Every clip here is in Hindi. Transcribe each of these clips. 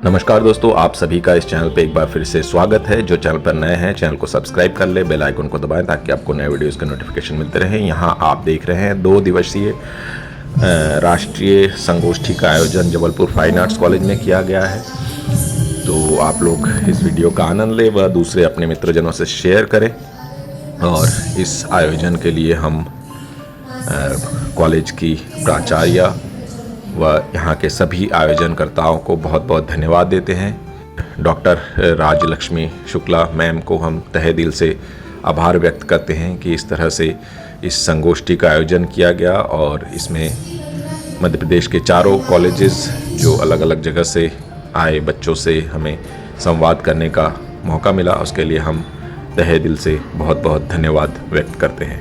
नमस्कार दोस्तों, आप सभी का इस चैनल पे एक बार फिर से स्वागत है। जो चैनल पर नए हैं चैनल को सब्सक्राइब कर ले, बेल आइकन को दबाएं ताकि आपको नए वीडियोस के नोटिफिकेशन मिलते रहें। यहाँ आप देख रहे हैं 2 दिवसीय राष्ट्रीय संगोष्ठी का आयोजन जबलपुर फाइन आर्ट्स कॉलेज में किया गया है। तो आप लोग इस वीडियो का आनंद लें व दूसरे अपने मित्रजनों से शेयर करें। और इस आयोजन के लिए हम कॉलेज की प्राचार्य व यहाँ के सभी आयोजनकर्ताओं को बहुत बहुत धन्यवाद देते हैं। डॉक्टर राजलक्ष्मी शुक्ला मैम को हम तहे दिल से आभार व्यक्त करते हैं कि इस तरह से इस संगोष्ठी का आयोजन किया गया और इसमें मध्य प्रदेश के चारों कॉलेजेस जो अलग अलग जगह से आए बच्चों से हमें संवाद करने का मौका मिला, उसके लिए हम तहे दिल से बहुत बहुत धन्यवाद व्यक्त करते हैं।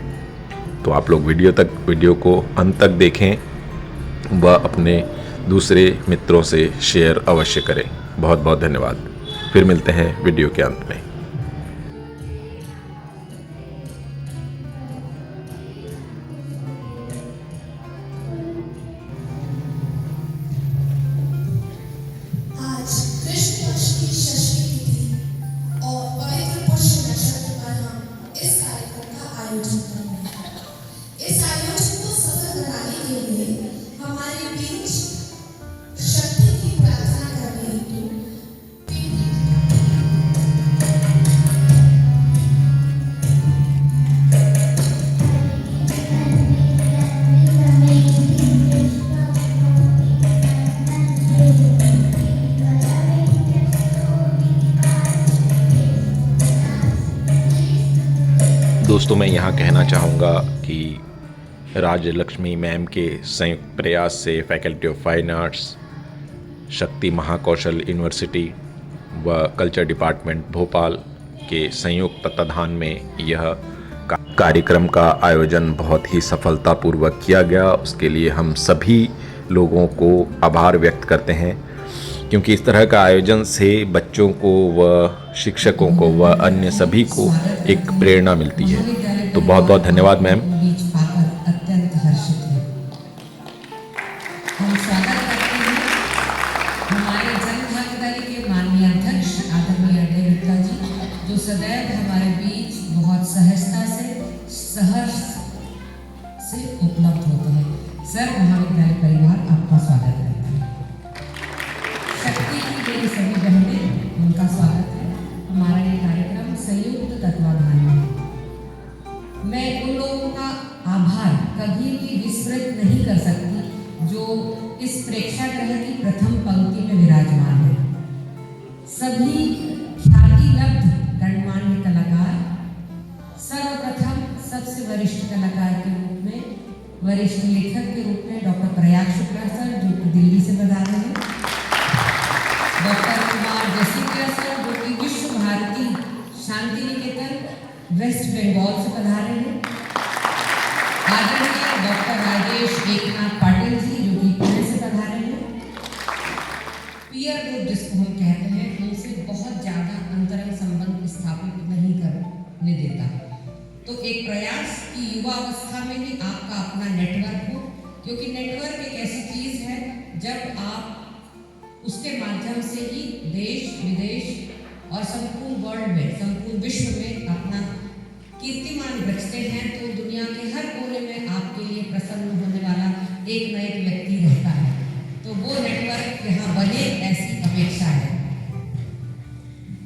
तो आप लोग वीडियो को अंत तक देखें व अपने दूसरे मित्रों से शेयर अवश्य करें। बहुत बहुत धन्यवाद। फिर मिलते हैं वीडियो के अंत में। आज कृष्ण पक्ष की षष्ठी तिथि और पवित्र पुष्य नक्षत्र पर हम इस कार्यक्रम का आयोजन कर रहे हैं। इस आयोजन को सफल बनाने के लिए हमारे बीच शक्ति की प्रार्थना करने हेतु दोस्तों, मैं यहाँ कहना चाहूँगा कि राजलक्ष्मी मैम के संयुक्त प्रयास से फैकल्टी ऑफ फाइन आर्ट्स, शक्ति महाकौशल यूनिवर्सिटी व कल्चर डिपार्टमेंट भोपाल के संयुक्त तत्वाधान में यह कार्यक्रम का आयोजन बहुत ही सफलतापूर्वक किया गया। उसके लिए हम सभी लोगों को आभार व्यक्त करते हैं, क्योंकि इस तरह का आयोजन से बच्चों को व शिक्षकों को व अन्य सभी को एक प्रेरणा मिलती है। तो बहुत बहुत धन्यवाद मैम। बीच पाकर अत्यंत हर्षित हैं। हम स्वागत करते हैं हमारे जनभागीदारी के माननीय अध्यक्ष आदरणीय अजय गुप्ता जी, जो सदैव हमारे बीच बहुत सहजता से सहर्ष से उपलब्ध होते हैं। सर, महाविद्यालय परिवार आपका स्वागत करता है। शक्ति की मेरी सभी बहनें, उनका स्वागत है। हमारा ये कार्यक्रम संयुक्त तत्वाधान में है। मैं उन लोगों का आभार कभी भी विस्मृत नहीं कर सकती जो इस प्रेक्षागृह की प्रथम पंक्ति में विराजमान है। सभी ख्याति लब्ध गणमान्य कलाकार, सर्वप्रथम सबसे वरिष्ठ कलाकार के रूप में, वरिष्ठ लेखक के रूप में डॉक्टर प्रयाग शुक्ला सर, जो कि दिल्ली से पधारे हैं, डॉक्टर कुमार जसिया सर, जो कि विश्व भारती शांति निकेतन वेस्ट बंगाल से पधारे हैं, आदरणीय डॉक्टर राजेश एकनाथ पाटिल जी, जो कि पुणे से पधारे हैं। पीयर ग्रुप जिसको हम कहते हैं, उनसे बहुत ज़्यादा अंतरंग संबंध स्थापित नहीं करने देता। तो एक प्रयास की युवा अवस्था में ही आपका अपना नेटवर्क हो, क्योंकि नेटवर्क एक ऐसी चीज़ है जब आप उसके माध्यम से ही देश विदेश और संपूर्ण वर्ल्ड में, संपूर्ण विश्व में अपना कीर्तिमान रचते हैं, तो दुनिया के हर कोने में आपके लिए प्रसन्न होने वाला एक न एक व्यक्ति रहता है। तो वो नेटवर्क यहाँ बने, ऐसी अपेक्षा है।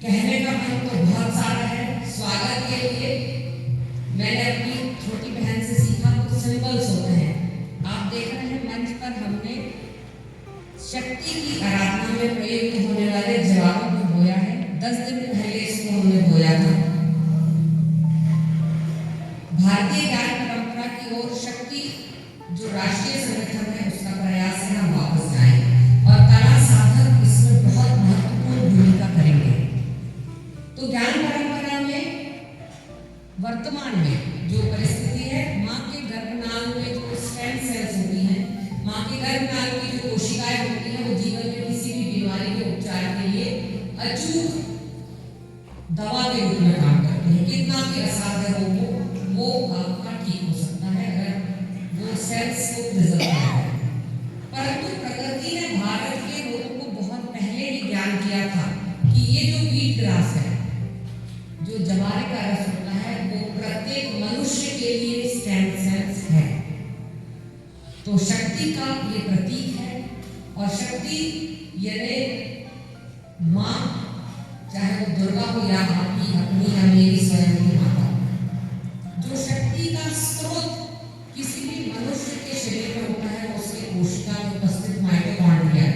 कहने का मन तो बहुत सारा है। स्वागत के लिए मैंने अपनी छोटी बहन से सीखा, कुछ सिंबल्स होते हैं। आप देख रहे हैं मंच पर हमने शक्ति की आराधना में प्रयुक्त होने वाले जवाबों को बोया है। 10 दिन पहले इसको हमने बोया था। भारतीय ज्ञान परंपरा की ओर शक्ति जो राष्ट्रीय संगठन है, उसका प्रयास है हम वापस जाएं और कला साधक इसमें बहुत महत्वपूर्ण भूमिका करेंगे। तो ज्ञान परंपरा में वर्तमान में जो परिस्थिति है, माँ के गर्भनाल में जो स्टेम सेल्स होती हैं, माँ के गर्भनाल की जो कोशिकाएं होती हैं, वो जीवन में किसी भी बीमारी के उपचार के लिए अचूक दवा के रूप में काम करती है। कितना भी असाध्य हो वो आपका ठीक हो सकता है अगर वो सेल्स को प्रिजर्व करता है। परंतु प्रकृति ने भारत के लोगों को बहुत पहले ही ज्ञान ऐलान किया था कि ये जो वीट ग्रास है, जो जवारे का रस होता है, वो प्रत्येक मनुष्य के लिए स्टेम सेल्स है। तो शक्ति का ये प्रतीक है, और शक्ति यानी माँ, चाहे वो दुर्गा हो या आपकी अपनी या मेरी स्वयं की माता, जो शक्ति का स्रोत किसी भी मनुष्य के शरीर में होता है, उसके कोशिका में उपस्थित माइटोकॉन्ड्रिया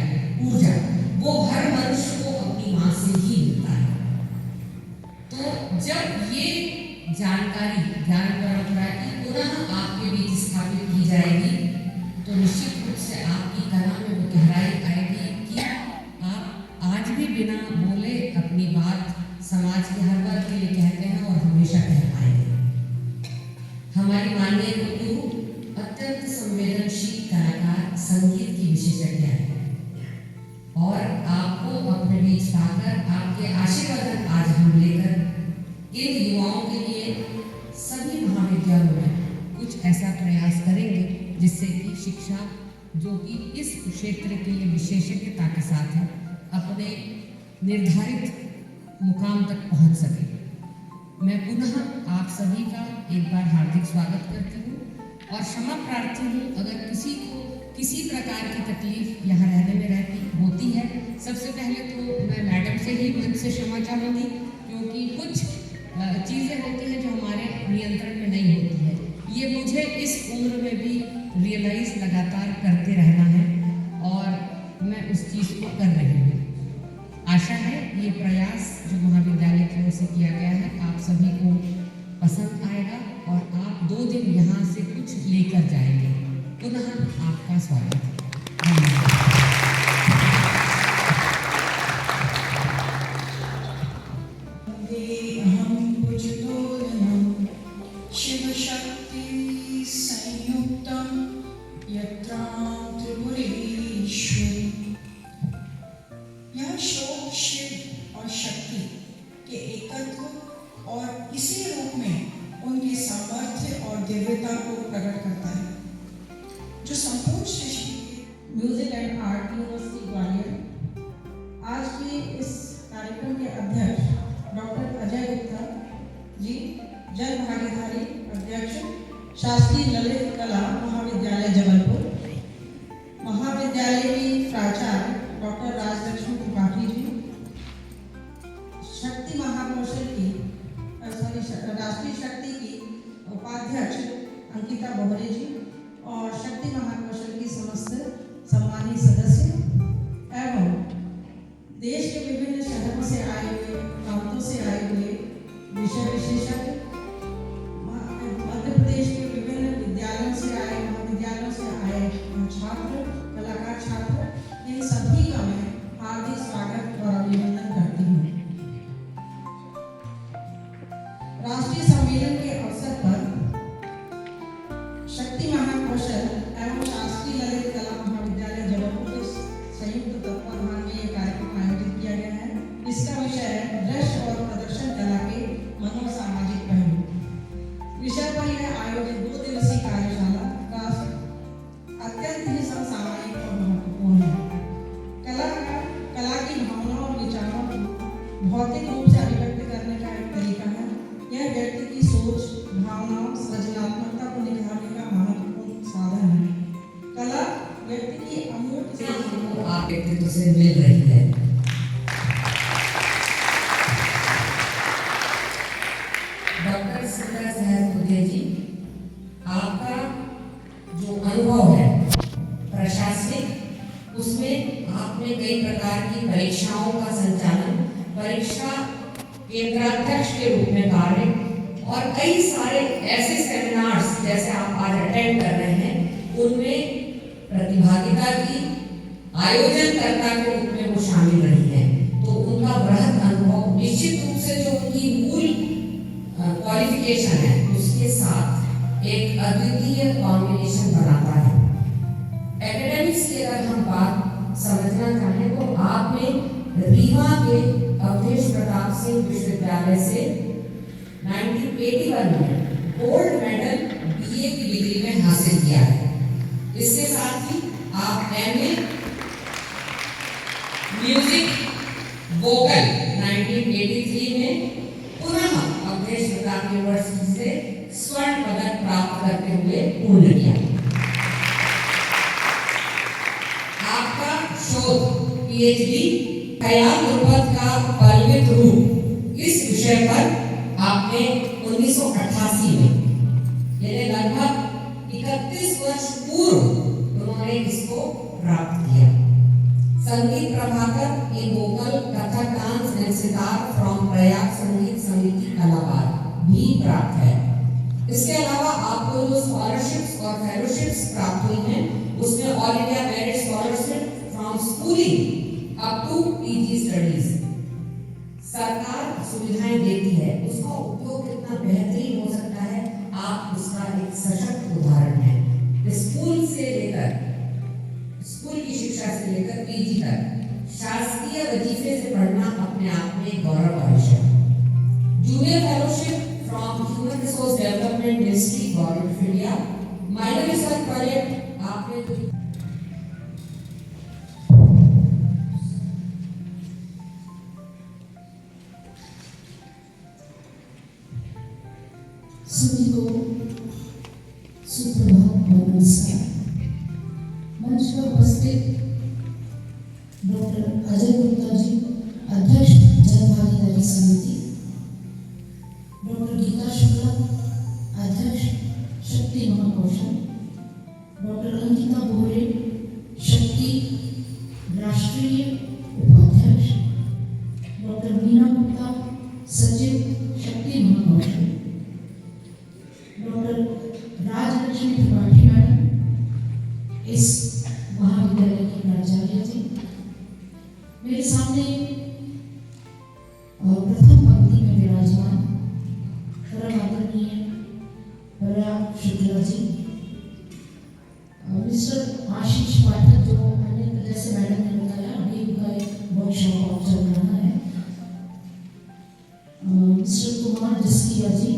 ऊर्जा, वो हर मनुष्य को अपनी माँ से ही मिलता है। तो जब ये जानकारी ज्ञान परंपरा की पुनः आपके बीच स्थापित की जाएगी, तो निश्चित रूप से आपकी कला में वो गहराई आएगी कि आप आज भी बिना बोले अपनी बात समाज के हर वर्ग के लिए कहते हैं और हमेशा कह पाएंगे। हमारी माननीय गुरु अत्यंत संवेदनशील कलाकार, संगीत की विशेषज्ञ है, और आपको अपने बीच पाकर आपके आशीर्वाद आज हम लेकर इन युवाओं के लिए सभी महाविद्यालयों में कुछ ऐसा प्रयास करेंगे जिससे कि शिक्षा, जो कि इस क्षेत्र के लिए विशेषज्ञता के साथ है, अपने निर्धारित मुकाम तक पहुंच सके। मैं पुनः आप सभी का एक बार हार्दिक स्वागत करती हूँ और क्षमा प्रार्थी हूँ अगर किसी को किसी प्रकार की तकलीफ यहाँ रहने में होती है। सबसे पहले तो मैं मैडम से ही मन से क्षमा चाहूँगी, क्योंकि कुछ चीज़ें होती हैं जो हमारे नियंत्रण में नहीं होती है। ये मुझे इस उम्र में भी रियलाइज़ लगातार करते रहना है, और मैं उस चीज़ को कर रही हूँ। आशा है ये प्रयास जो महाविद्यालय की ओर से किया गया है आप सभी को पसंद आएगा, और आप 2 दिन यहाँ से कुछ लेकर जाएंगे। पुनः आपका स्वागत है। धन्यवाद। शिव शक्ति संयुक्तम यत्रां त्रिपुरेश्वरी। यह श्लोक शिव और शक्ति के एकत्व और इसी रूप में उनके सामर्थ्य और दिव्यता को प्रकट करता है, जो संपूर्ण सृष्टि के music and art university Gwalior आज के इस कार्यक्रम के अध्यक्ष डॉक्टर अजय गुप्ता जी, जन भागीदारी अध्यक्ष शासकीय ललित कला महाविद्यालय जबलपुर, महाविद्यालय की प्राचार्य डॉक्टर राजलक्ष्मी त्रिपाठी जी, शक्ति महाकौशल की राष्ट्रीय शक्ति की उपाध्यक्ष अंकिता बोहरे जी, और शक्ति महाकौशल की समस्त सम्मानित सदस्य एवं देश के विभिन्न शहरों से आए हुए, प्रांतों से आए हुए विषय विशेषज्ञ, मध्य प्रदेश के विभिन्न विद्यालयों से आए, महाविद्यालयों से आए छात्र, कलाकार छात्र, इन सभी का मैं हार्दिक स्वागत और अभिनंदन करती हूँ। राष्ट्रीय सम्मेलन के अवसर पर शक्ति महाकौशल एवं शासकीय ललित कला महाविद्यालय जबलपुर के संयुक्त तत्वाधान में यह कार्यक्रम आयोजित किया गया है। इसका विषय है दृश्य और प्रदर्शन कला के मनोसामाजिक पहलू। विषय पर यह आयोजित 2 दिवसीय कार्यशाला का अत्यंत ही समसामयिक और महत्वपूर्ण है। कला की भावनाओं और विचारों को भौतिक रूप से अभिव्यक्त करने का एक तरीका है। यह व्यक्ति की सोच, भावनाओं, सृजनात्मकता को निखारने का महत्वपूर्ण साधन है। कला व्यक्ति की अमूर्त से हमको आप व्यक्तित्व से मिल रही है। डॉक्टर सुंदर सहज बुद्धे जी, आपका जो अनुभव है प्रशासनिक, उसमें आपने कई प्रकार की परीक्षाओं का संचालन, परीक्षा केंद्राध्यक्ष के रूप में कार्य, और कई सारे ऐसे सेमिनार्स जैसे आप आज अटेंड कर रहे हैं, उनमें प्रतिभागिता की आयोजनकर्ता के रूप में वो शामिल रही है। तो उनका बृहद अनुभव निश्चित रूप से जो उनकी मूल क्वालिफिकेशन है उसके साथ एक अद्वितीय कॉम्बिनेशन बनाता है। एकेडमिक्स की अगर हम बात समझना चाहें तो आपने रीवा के अवधेश प्रताप सिंह विश्वविद्यालय से 1981 में गोल्ड मेडल बीए की डिग्री में हासिल किया है। इसके साथ ही आप एमए म्यूजिक वोकल 1983 में पुनः अवधेश प्रताप यूनिवर्सिटी से स्वर्ण पदक प्राप्त करते हुए पूर्ण किया। आपका शोध पीएचडी ख्याल गुर्बत का बलवित रूप इस विषय पर आपने 1988 में यानी लगभग 31 वर्ष पूर्व उन्होंने इसको प्राप्त किया। Sangeet Prabhakar in vocal kathak dance and sitar from Prayag Sangeet Samiti कलाकार भी प्राप्त है। इसके अलावा आपको जो स्कॉलरशिप्स और फेलोशिप्स प्राप्त हुई हैं उसमें all India merit scholarship from schooling up to PG studies सरकार सुविधाएं देती है, उसका उपयोग कितना बेहतरीन हो सकता है आप उसका एक सशक्त उदाहरण है। स्कूल से लेकर स्कूल की शिक्षा से लेकर पीजी तक शासकीय वजीफे से पढ़ना अपने आप में गौरव का विषय है। Junior fellowship from human resource development ministry government of India, minor research project आपने सभी को सुप्रभात और नमस्कार। मंच पर उपस्थित डॉक्टर अजय गुप्ता जी, अध्यक्ष जनभागीदारी समिति, डॉक्टर गीता शुक्ला, अध्यक्ष शक्ति महाकौशल, डॉक्टर अंकिता बोरे, शक्ति राष्ट्रीय उपाध्यक्ष, डॉक्टर मीना गुप्ता, सचिव शक्ति महाकौशल, डॉक्टर राजलक्ष्मी त्रिपाठी मैडम, इस महाविद्यालय के प्राचार्य जी, मेरे सामने प्रथम पंक्ति में विराजमान परम आदरणीय प्रयाग शुक्ला जी, मिस्टर आशीष पाठक जो मैंने जैसे मैडम ने बताया अभी उनका एक वर्कशॉप चल रहा है, मिस्टर कुमार जसकिया जी,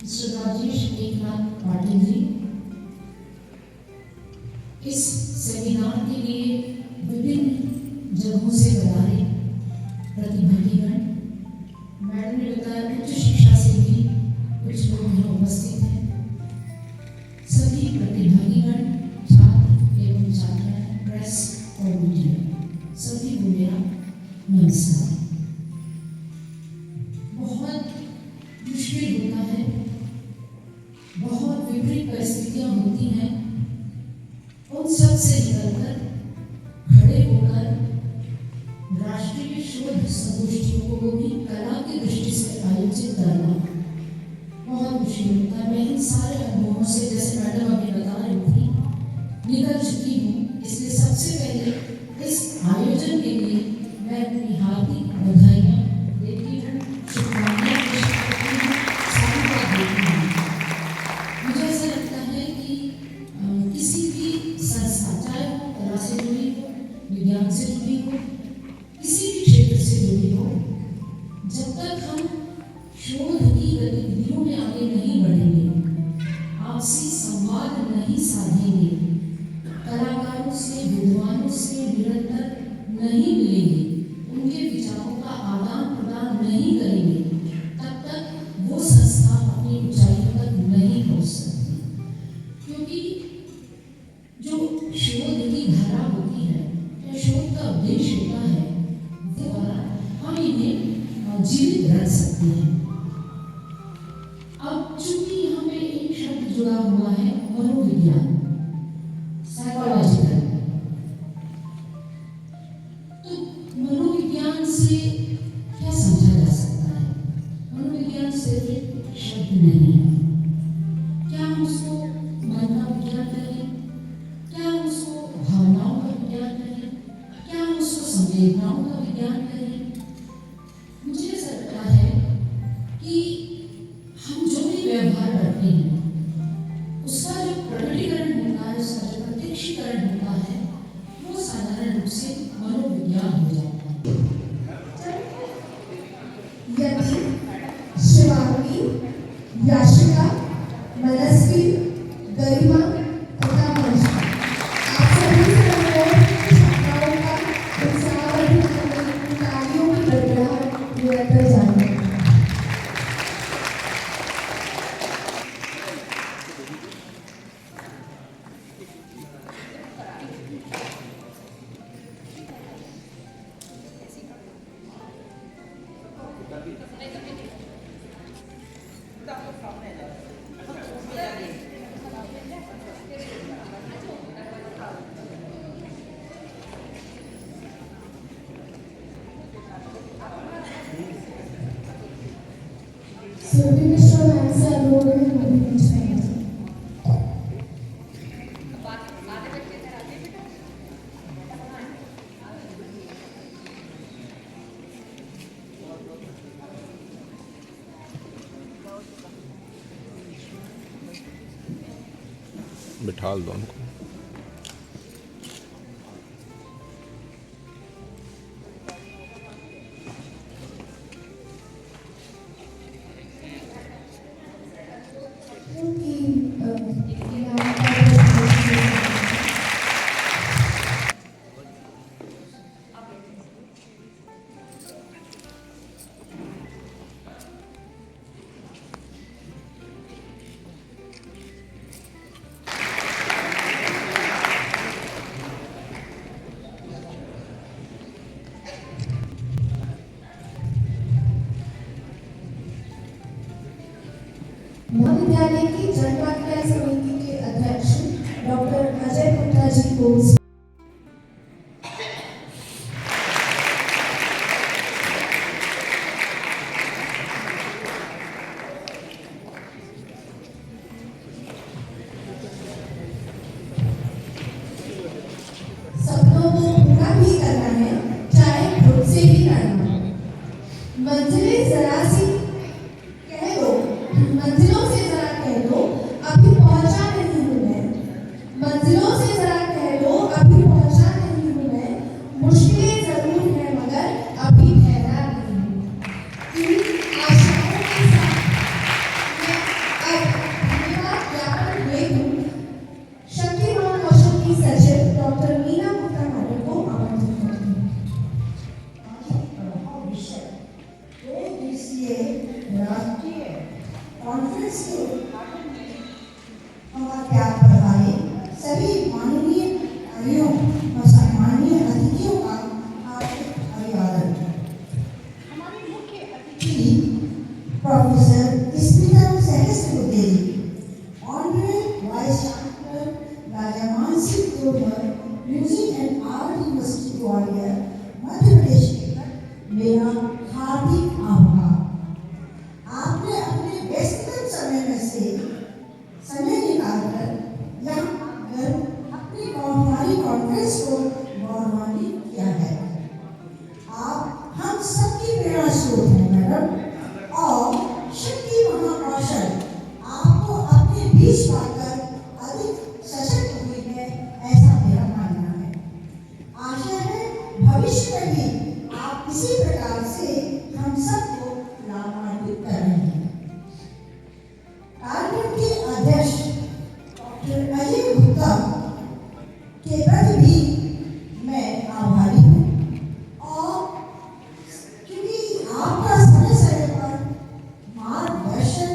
मिस्टर राजेश एकनाथ पाटिल जी, इस सेमिनार के लिए विभिन्न जगहों से पधारे प्रतिभागीगण, मैडम ने बताया उच्च शिक्षा से भी कुछ लोग यहाँ उपस्थित हैं। सभी प्रतिभागीगण, छात्र एवं छात्राएं, प्रेस और मीडिया, सभी को मेरा नमस्कार। बहुत मुश्किल होता है, बहुत विपरीत परिस्थितियां होती हैं, उन सब से निकलकर खड़े होकर राष्ट्रीय शोध संगोष्ठियों को भी कला की दृष्टि से आयोजित करना बहुत मुश्किल होता है। मैं इन सारे अनुभवों से जैसे मैडम अभी बता रही थी निकल चुकी हूँ, इसलिए सबसे पहले इस आयोजन के लिए मैं अपनी हार्दिक बधाइयाँ देती हूँ, शुभकामनाएं पेश करती हूँ, साधुवाद देती हूँ। मुझे ऐसा लगता है कि किसी भी संस्था, चाहे वो कला से जुड़ी हो, विज्ञान से जुड़ी हो, किसी भी क्षेत्र से जुड़ी हो, जब तक हम शोध की गतिविधियों में आगे नहीं बढ़ेंगे, आपसी संवाद नहीं साधेंगे, कलाकारों से, विद्वानों से निरंतर नहीं मिलेंगे, उनके विचारों का आदान प्रदान नहीं करेंगे, तब तक वो संस्था अपनी ऊंचाइयों तक नहीं पहुंच सकती। क्योंकि जो शोध की धारा होती है या शोध का उद्देश्य होता है, द्वारा हम इन्हें जीवित रख सकते हैं। अब चूंकि यहाँ पे एक शब्द जुड़ा हुआ है मनोविज्ञान, साइकोलॉजिकल, तो मनोविज्ञान से क्या समझा जा सकता है? मनोविज्ञान सिर्फ एक शब्द नहीं है। क्या हम उसको मन का विज्ञान कहें? क्या हम उसको भावनाओं का विज्ञान कहें? क्या हम उसको संवेदनाओं का विज्ञान कहें? मुझे ऐसा लगता है कि हम जो भी व्यवहार करते हैं उसका जो प्रकटीकरण होता है, उसका जो प्रत्यक्षीकरण होता है, वो साधारण रूप से मनोविज्ञान हो जाता है। यदि शिवांगी, याशिका, मनस्वी, गरिमा तथा मंशा, आप सभी से अनुरोध छात्राओं का उत्साहवर्धक सुरभि मिश्रा मैम से अनुरोध है वो भी मंच पर आ जाएं। बिठाल दो उनको। महाविद्यालय की जनभागीदारी समिति के अध्यक्ष डॉक्टर अजय गुप्ता जी को सपनों को पूरा भी करना है, चाहे खुद से ही करना है। मंजिलें जरा सी कह दो, मंजिलों से जरा कह दो अभी पहुंचा नहीं हूं मैं। मंजिलों से जरा कह दो अभी पहुंचा नहीं हूं मैं। मुश्किलें जरूर हैं मगर अभी ठहरा नहीं हूं। इन आशाओं के साथ मैं अब धन्यवाद ज्ञापन हेतु शक्तिमान कौशल की सचिव डॉक्टर मीना गुप्ता मैडम को आमंत्रित करती हूँ। राष्ट्रीय कॉन्फ्रेंस के उद्घाटन में हमारा प्यार बढ़ाए सभी माननीय अधिकारियों और सम्मानीय अतिथियों का हार्दिक अभिवादन। हमारे मुख्य अतिथि professor Smita Sahasrabuddhe ji, honourable vice chancellor Raja Mansingh Tomar, music and art university Gwalior, Madhya Pradesh के मेरा हार्दिक आभार। आपने अपने व्यस्ततम समय में से समय निकालकर यहाँ आकर अपनी हमारी कॉन्फ्रेंस को गौरवान्वित किया है। आप हम सबकी प्रेरणा स्रोत हैं मैडम, और शक्ति महाकौशल आपको अपने बीच पाकर अधिक सशक्त हुई है, ऐसा मेरा मानना है। आशा है भविष्य में भी आप इसी प्रकार से हम सबको लाभान्वित कर रहे हैं। कार्यक्रम के अध्यक्ष डॉक्टर अजय गुप्ता के प्रति भी मैं आभारी हूँ, और क्योंकि आपका समय समय पर मार्गदर्शन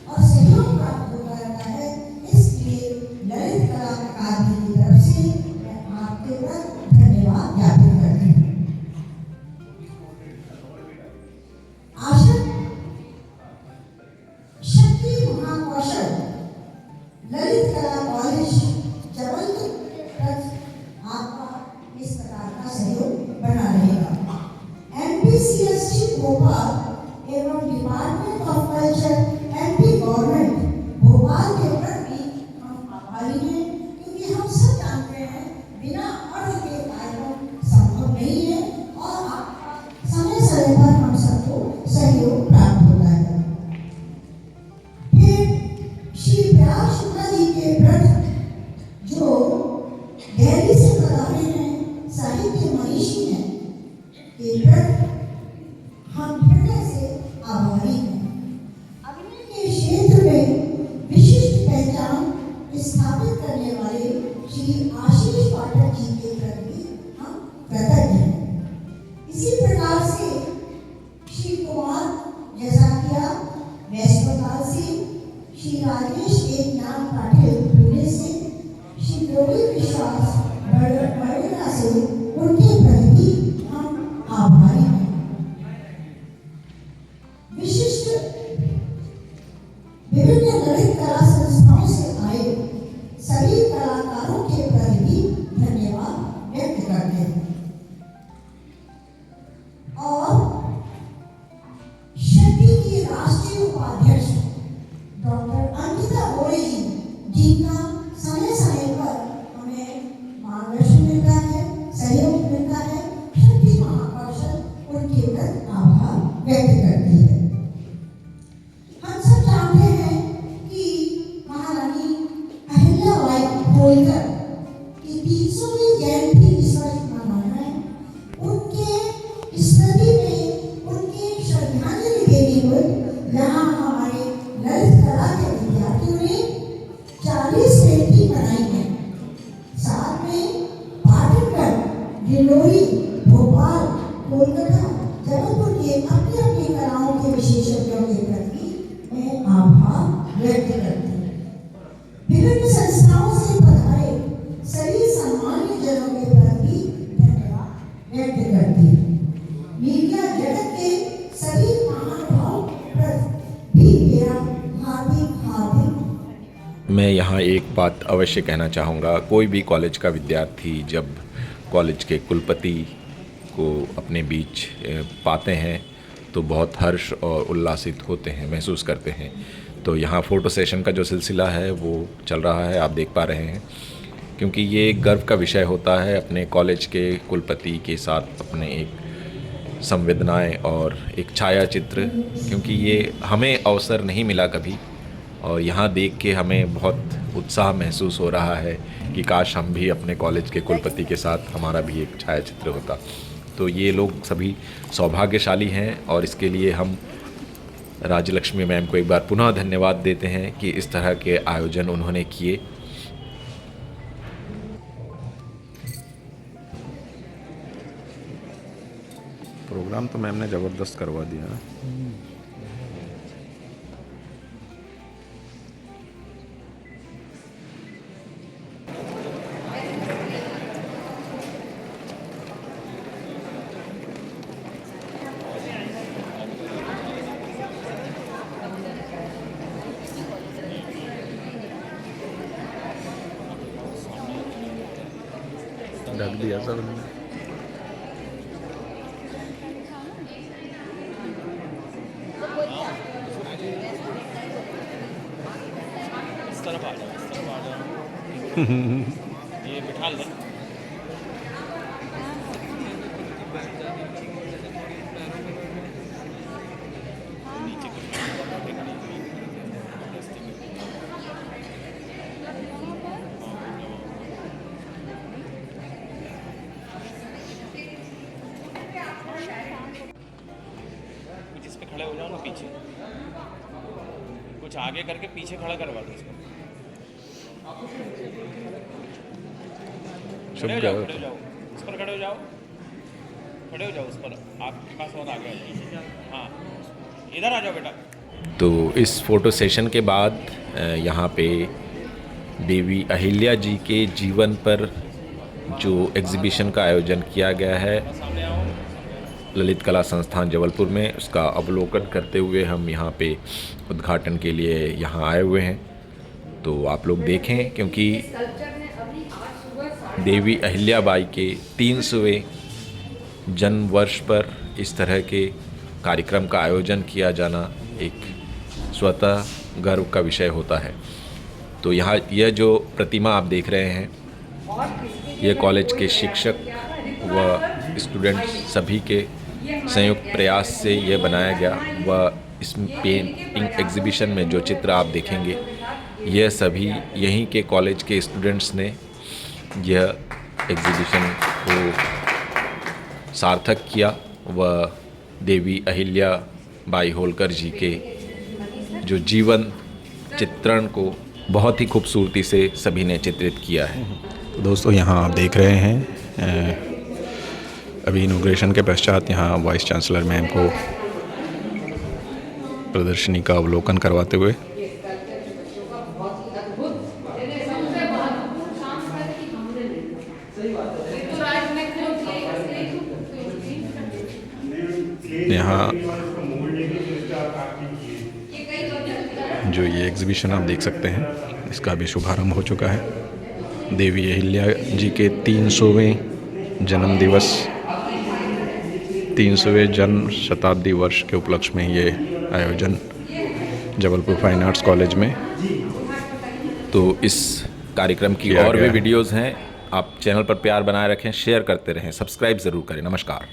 और सहयोग प्राप्त होता रहता है, इसलिए ललित कला अकादमी की तरफ से मैं आपके प्रति धन्यवाद ज्ञापित करती हूँ। आशा शक्ति महाकौशल ललित कला कॉलेज जबलपुर के प्रति आपका इस प्रकार का सहयोग बना रहेगा। MPCST भोपाल एवं department of culture MP government Bhopal के प्रति हम आभारी हैं, क्योंकि हम सब जानते हैं बिना अर्थ के कार्यक्रम संभव नहीं है, और आपका समय समय पर हम सबको सहयोग प्राप्त होता है। फिर श्री प्रयाग शुक्ला जी के व्रत जो गहरी से बता रहे हैं, साहित्य मनीषी हैं, के व्रत हम हृदय से आभारी हैं। अभिनय के क्षेत्र में विशिष्ट पहचान स्थापित करने वाले श्री आशीष पाठक जी के प्रति हम कृतज्ञ हैं। इसी प्रकार से श्री कुमार जैसाकिया वैश्वकाल से, श्री राजेश एक नाम पाटिल पुणे से, श्री गोविंद विश्वास बड़ोदा से, उनके प्रति हम आभारी हैं। विशिष्ट विभिन्न ललित कला संस्थाओं से आए सभी कलाकारों के प्रति भी धन्यवाद व्यक्त करते हैं, और शक्ति की राष्ट्रीय उपाध्यक्ष कोलकाता जबलपुर के अपनी अपनी कलाओं के विशेषज्ञों के प्रति मैं आभार व्यक्त करती हूँ। विभिन्न संस्थाओं से पधारे सभी सम्मानित जनों के प्रति धन्यवाद व्यक्त करती हूँ। मीडिया जगत के सभी महानुभावों पर भी मेरा हार्दिक मैं यहाँ एक बात अवश्य कहना चाहूँगा, कोई भी कॉलेज का विद्यार्थी जब कॉलेज के कुलपति को अपने बीच पाते हैं तो बहुत हर्ष और उल्लासित होते हैं, महसूस करते हैं। तो यहाँ फ़ोटो सेशन का जो सिलसिला है वो चल रहा है, आप देख पा रहे हैं, क्योंकि ये एक गर्व का विषय होता है अपने कॉलेज के कुलपति के साथ अपने एक संवेदनाएं और एक छायाचित्र, क्योंकि ये हमें अवसर नहीं मिला कभी, और यहाँ देख के हमें बहुत उत्साह महसूस हो रहा है कि काश हम भी अपने कॉलेज के कुलपति के साथ हमारा भी एक छायाचित्र होता। तो ये लोग सभी सौभाग्यशाली हैं और इसके लिए हम राजलक्ष्मी मैम को एक बार पुनः धन्यवाद देते हैं कि इस तरह के आयोजन उन्होंने किए। प्रोग्राम तो मैम ने ज़बरदस्त करवा दिया। ढक दिया सब ने। इस तरफ आ जाओ, इस तरफ आ जाओ। ये बिठा ले। जिस पे खड़े हो जाओ ना पीछे, कुछ आगे करके पीछे खड़ा करवा दो इसको। खड़े हो जाओ, खड़े हो जाओ, इस पर खड़े हो जाओ, खड़े हो जाओ उस पर, आपके पास बहुत आगे आ जाओ। हाँ, इधर आ जाओ बेटा। तो इस फ़ोटो सेशन के बाद यहाँ पे देवी अहिल्या जी के जीवन पर जो एग्ज़िबिशन का आयोजन किया गया है सामने आओ। ललित कला संस्थान जबलपुर में, उसका अवलोकन करते हुए हम यहाँ पे उद्घाटन के लिए यहाँ आए हुए हैं। तो आप लोग देखें, क्योंकि देवी अहिल्याबाई के 300वें जन्म वर्ष पर इस तरह के कार्यक्रम का आयोजन किया जाना एक स्वतः गर्व का विषय होता है। तो यहाँ यह जो प्रतिमा आप देख रहे हैं, यह कॉलेज के शिक्षक व स्टूडेंट्स सभी के संयुक्त प्रयास से यह बनाया गया। व इस पेंटिंग एग्जीबिशन में जो चित्र आप देखेंगे, यह सभी यहीं के कॉलेज के स्टूडेंट्स ने यह एग्जीबिशन को सार्थक किया व देवी अहिल्या बाई होलकर जी के जो जीवन चित्रण को बहुत ही खूबसूरती से सभी ने चित्रित किया है। तो दोस्तों, यहाँ आप देख रहे हैं अभी इनॉग्रेशन के पश्चात यहाँ वाइस चांसलर मैम को प्रदर्शनी का अवलोकन करवाते हुए यहाँ जो ये एग्ज़िबिशन आप देख सकते हैं, इसका भी शुभारंभ हो चुका है। देवी अहिल्या जी के 300वें जन्म दिवस, 300वें जन्म शताब्दी वर्ष के उपलक्ष्य में ये आयोजन जबलपुर फाइन आर्ट्स कॉलेज में। तो इस कार्यक्रम की और भी वीडियोज़ हैं, आप चैनल पर प्यार बनाए रखें, शेयर करते रहें, सब्सक्राइब ज़रूर करें। नमस्कार।